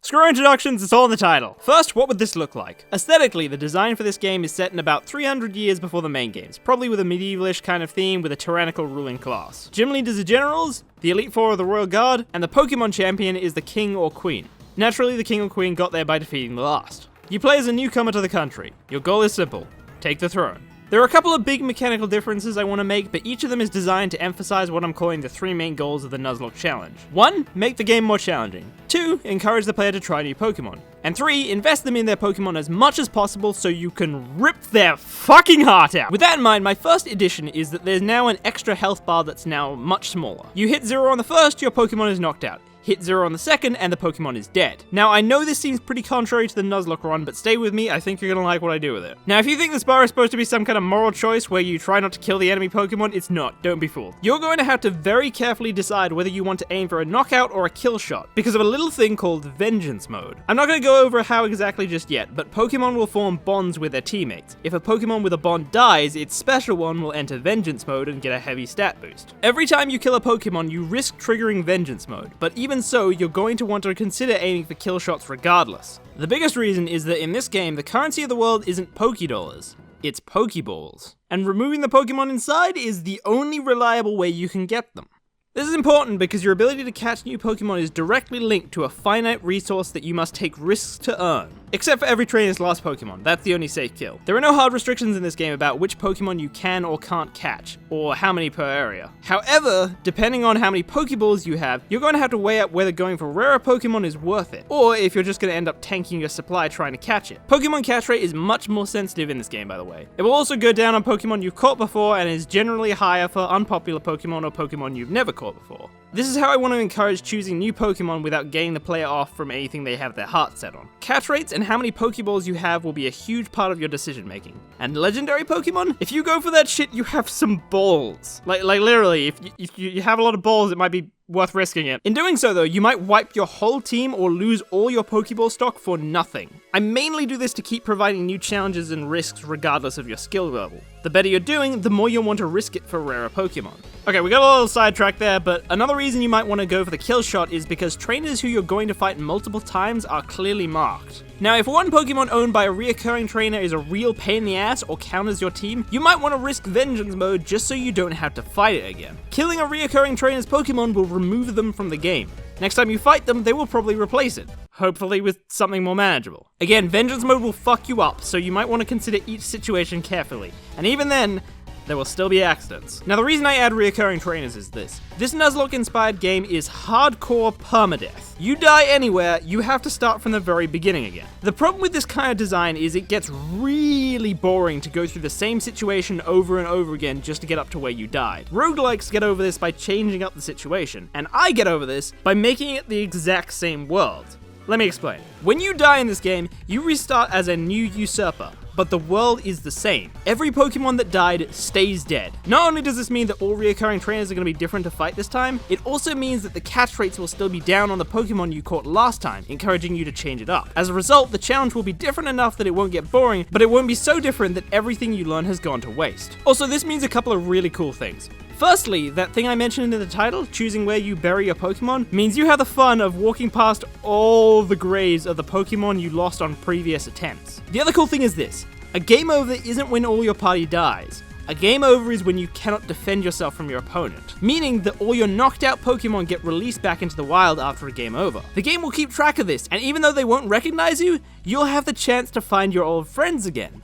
Screw introductions, it's all in the title. First, what would this look like? Aesthetically, the design for this game is set in about 300 years before the main games, probably with a medievalish kind of theme with a tyrannical ruling class. Gym leaders are generals, the Elite Four are the Royal Guard, and the Pokemon champion is the king or queen. Naturally, the king or queen got there by defeating the last. You play as a newcomer to the country. Your goal is simple: take the throne. There are a couple of big mechanical differences I want to make, but each of them is designed to emphasize what I'm calling the three main goals of the Nuzlocke challenge. 1. Make the game more challenging. 2. Encourage the player to try new Pokemon. And 3. Invest them in their Pokemon as much as possible so you can rip their fucking heart out. With that in mind, my first addition is that there's now an extra health bar that's now much smaller. You hit 0 on the first, your Pokemon is knocked out. Hit 0 on the second, and the Pokemon is dead. Now, I know this seems pretty contrary to the Nuzlocke run, but stay with me, I think you're gonna like what I do with it. Now, if you think this bar is supposed to be some kind of moral choice where you try not to kill the enemy Pokemon, it's not, don't be fooled. You're going to have to very carefully decide whether you want to aim for a knockout or a kill shot, because of a little thing called Vengeance Mode. I'm not gonna go over how exactly just yet, but Pokemon will form bonds with their teammates. If a Pokemon with a bond dies, its special one will enter Vengeance Mode and get a heavy stat boost. Every time you kill a Pokemon, you risk triggering Vengeance Mode, but even so, you're going to want to consider aiming for kill shots regardless. The biggest reason is that in this game, the currency of the world isn't Pokédollars, it's Pokeballs. And removing the Pokemon inside is the only reliable way you can get them. This is important because your ability to catch new Pokemon is directly linked to a finite resource that you must take risks to earn. Except for every trainer's lost Pokemon, that's the only safe kill. There are no hard restrictions in this game about which Pokemon you can or can't catch, or how many per area. However, depending on how many Pokeballs you have, you're going to have to weigh up whether going for rarer Pokemon is worth it, or if you're just going to end up tanking your supply trying to catch it. Pokemon catch rate is much more sensitive in this game, by the way. It will also go down on Pokemon you've caught before and is generally higher for unpopular Pokemon or Pokemon you've never caught before. This is how I want to encourage choosing new Pokemon without getting the player off from anything they have their heart set on. Catch rates and how many Pokeballs you have will be a huge part of your decision making. And legendary Pokemon? If you go for that shit, you have some balls. Like literally, if you have a lot of balls, it might be worth risking it. In doing so though, you might wipe your whole team or lose all your Pokeball stock for nothing. I mainly do this to keep providing new challenges and risks regardless of your skill level. The better you're doing, the more you'll want to risk it for rarer Pokemon. Okay, we got a little sidetracked there, but another reason you might want to go for the kill shot is because trainers who you're going to fight multiple times are clearly marked. Now, if one Pokemon owned by a reoccurring trainer is a real pain in the ass or counters your team, you might want to risk Vengeance Mode just so you don't have to fight it again. Killing a reoccurring trainer's Pokemon will remove them from the game. Next time you fight them, they will probably replace it, hopefully with something more manageable. Again, Vengeance Mode will fuck you up, so you might want to consider each situation carefully, and even then, there will still be accidents. Now, the reason I add reoccurring trainers is this. This Nuzlocke-inspired game is hardcore permadeath. You die anywhere, you have to start from the very beginning again. The problem with this kind of design is it gets really boring to go through the same situation over and over again just to get up to where you died. Roguelikes get over this by changing up the situation, and I get over this by making it the exact same world. Let me explain. When you die in this game, you restart as a new usurper, but the world is the same. Every Pokemon that died stays dead. Not only does this mean that all reoccurring trainers are going to be different to fight this time, it also means that the catch rates will still be down on the Pokemon you caught last time, encouraging you to change it up. As a result, the challenge will be different enough that it won't get boring, but it won't be so different that everything you learn has gone to waste. Also, this means a couple of really cool things. Firstly, that thing I mentioned in the title, choosing where you bury your Pokemon, means you have the fun of walking past all the graves of the Pokemon you lost on previous attempts. The other cool thing is this. A game over isn't when all your party dies. A game over is when you cannot defend yourself from your opponent, meaning that all your knocked out Pokemon get released back into the wild after a game over. The game will keep track of this, and even though they won't recognize you, you'll have the chance to find your old friends again.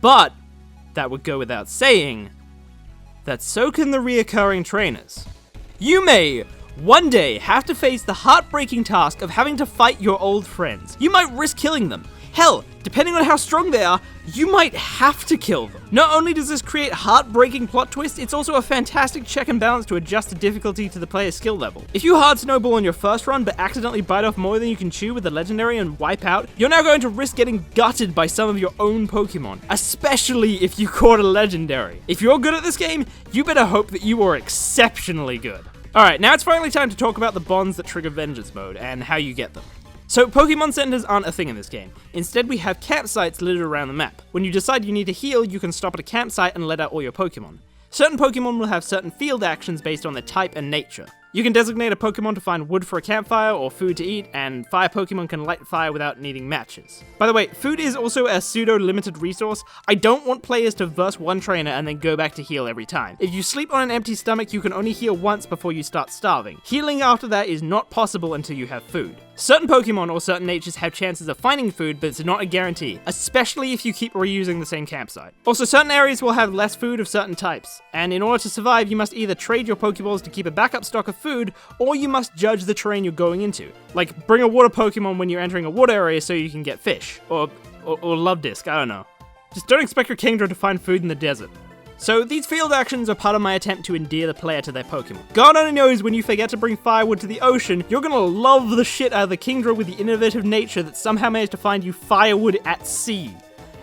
But, that would go without saying, that so can the reoccurring trainers. You may, one day, have to face the heartbreaking task of having to fight your old friends. You might risk killing them. Hell, depending on how strong they are, you might have to kill them. Not only does this create heartbreaking plot twists, it's also a fantastic check and balance to adjust the difficulty to the player's skill level. If you hard snowball on your first run but accidentally bite off more than you can chew with the legendary and wipe out, you're now going to risk getting gutted by some of your own Pokemon, especially if you caught a legendary. If you're good at this game, you better hope that you are exceptionally good. Alright, now it's finally time to talk about the bonds that trigger Vengeance Mode and how you get them. So Pokemon Centers aren't a thing in this game. Instead, we have campsites littered around the map. When you decide you need to heal, you can stop at a campsite and let out all your Pokemon. Certain Pokemon will have certain field actions based on their type and nature. You can designate a Pokemon to find wood for a campfire or food to eat, and fire Pokemon can light fire without needing matches. By the way, food is also a pseudo-limited resource. I don't want players to verse one trainer and then go back to heal every time. If you sleep on an empty stomach, you can only heal once before you start starving. Healing after that is not possible until you have food. Certain Pokemon or certain natures have chances of finding food, but it's not a guarantee, especially if you keep reusing the same campsite. Also, certain areas will have less food of certain types, and in order to survive, you must either trade your Pokeballs to keep a backup stock of food, or you must judge the terrain you're going into. Like, bring a water Pokemon when you're entering a water area so you can get fish, or Love Disc, I don't know. Just don't expect your Kingdra to find food in the desert. So these field actions are part of my attempt to endear the player to their Pokemon. God only knows when you forget to bring firewood to the ocean, you're gonna love the shit out of the Kingdra with the innovative nature that somehow managed to find you firewood at sea.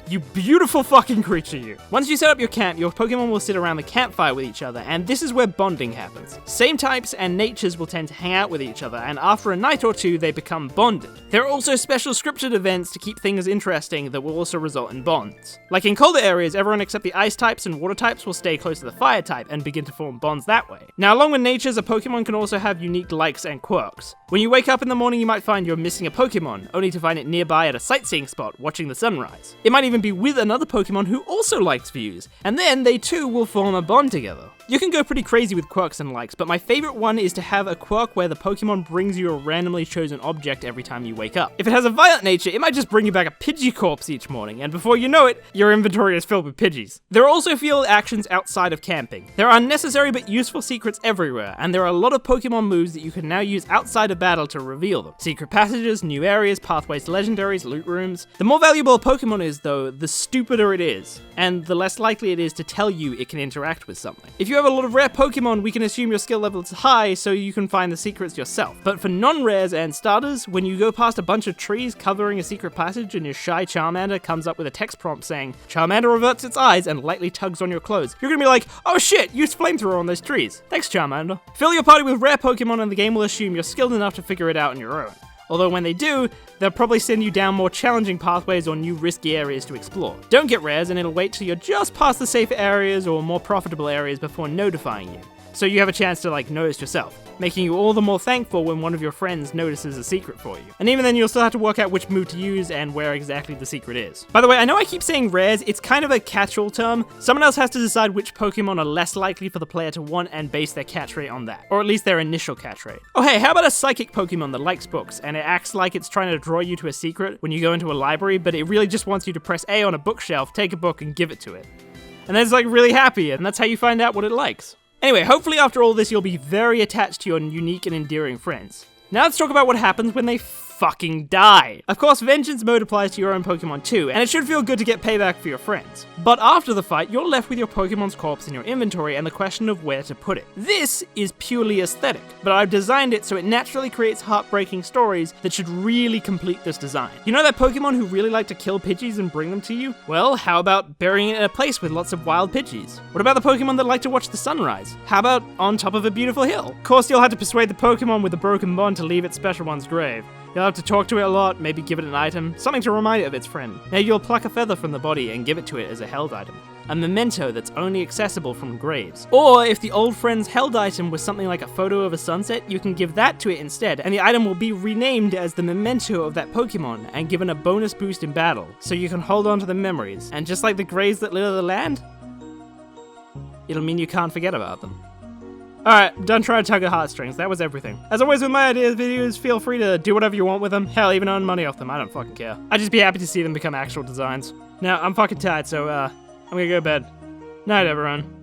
You beautiful fucking creature, you. Once you set up your camp, your Pokemon will sit around the campfire with each other, and this is where bonding happens. Same types and natures will tend to hang out with each other, and after a night or two, they become bonded. There are also special scripted events to keep things interesting that will also result in bonds. Like in colder areas, everyone except the ice types and water types will stay close to the fire type and begin to form bonds that way. Now, along with natures, a Pokemon can also have unique likes and quirks. When you wake up in the morning, you might find you're missing a Pokemon, only to find it nearby at a sightseeing spot, watching the sunrise. It might even be with another Pokemon who also likes views, and then they too will form a bond together. You can go pretty crazy with quirks and likes, but my favorite one is to have a quirk where the Pokemon brings you a randomly chosen object every time you wake up. If it has a violent nature, it might just bring you back a Pidgey corpse each morning, and before you know it, your inventory is filled with Pidgeys. There are also field actions outside of camping. There are unnecessary but useful secrets everywhere, and there are a lot of Pokemon moves that you can now use outside of battle to reveal them. Secret passages, new areas, pathways to legendaries, loot rooms. The more valuable a Pokemon is, though, the stupider it is, and the less likely it is to tell you it can interact with something. If you have a lot of rare Pokemon, we can assume your skill level is high so you can find the secrets yourself. But for non-rares and starters, when you go past a bunch of trees covering a secret passage and your shy Charmander comes up with a text prompt saying, Charmander averts its eyes and lightly tugs on your clothes, you're gonna be like, oh shit, use flamethrower on those trees. Thanks, Charmander. Fill your party with rare Pokemon and the game will assume you're skilled enough to figure it out on your own. Although when they do, they'll probably send you down more challenging pathways or new risky areas to explore. Don't get rares and it'll wait till you're just past the safer areas or more profitable areas before notifying you. So you have a chance to notice yourself, making you all the more thankful when one of your friends notices a secret for you. And even then you'll still have to work out which move to use and where exactly the secret is. By the way, I know I keep saying rares, it's kind of a catch-all term. Someone else has to decide which Pokemon are less likely for the player to want and base their catch rate on that, or at least their initial catch rate. Oh hey, how about a psychic Pokemon that likes books and it acts like it's trying to draw you to a secret when you go into a library, but it really just wants you to press A on a bookshelf, take a book and give it to it. And then it's really happy, and that's how you find out what it likes. Anyway, hopefully after all this you'll be very attached to your unique and endearing friends. Now let's talk about what happens when they fucking die. Of course, vengeance mode applies to your own Pokemon too, and it should feel good to get payback for your friends. But after the fight, you're left with your Pokemon's corpse in your inventory and the question of where to put it. This is purely aesthetic, but I've designed it so it naturally creates heartbreaking stories that should really complete this design. You know that Pokemon who really like to kill Pidgeys and bring them to you? Well, how about burying it in a place with lots of wild Pidgeys? What about the Pokemon that like to watch the sunrise? How about on top of a beautiful hill? Of course, you'll have to persuade the Pokemon with the broken bond to leave its special one's grave. You'll have to talk to it a lot, maybe give it an item, something to remind it of its friend. Maybe you'll pluck a feather from the body and give it to it as a held item. A memento that's only accessible from graves. Or if the old friend's held item was something like a photo of a sunset, you can give that to it instead, and the item will be renamed as the memento of that Pokemon and given a bonus boost in battle, so you can hold on to the memories. And just like the graves that litter the land, it'll mean you can't forget about them. Alright, done trying to tug at heartstrings. That was everything. As always with my ideas videos, feel free to do whatever you want with them. Hell, even earn money off them. I don't fucking care. I'd just be happy to see them become actual designs. Now, I'm fucking tired, so I'm gonna go to bed. Night, everyone.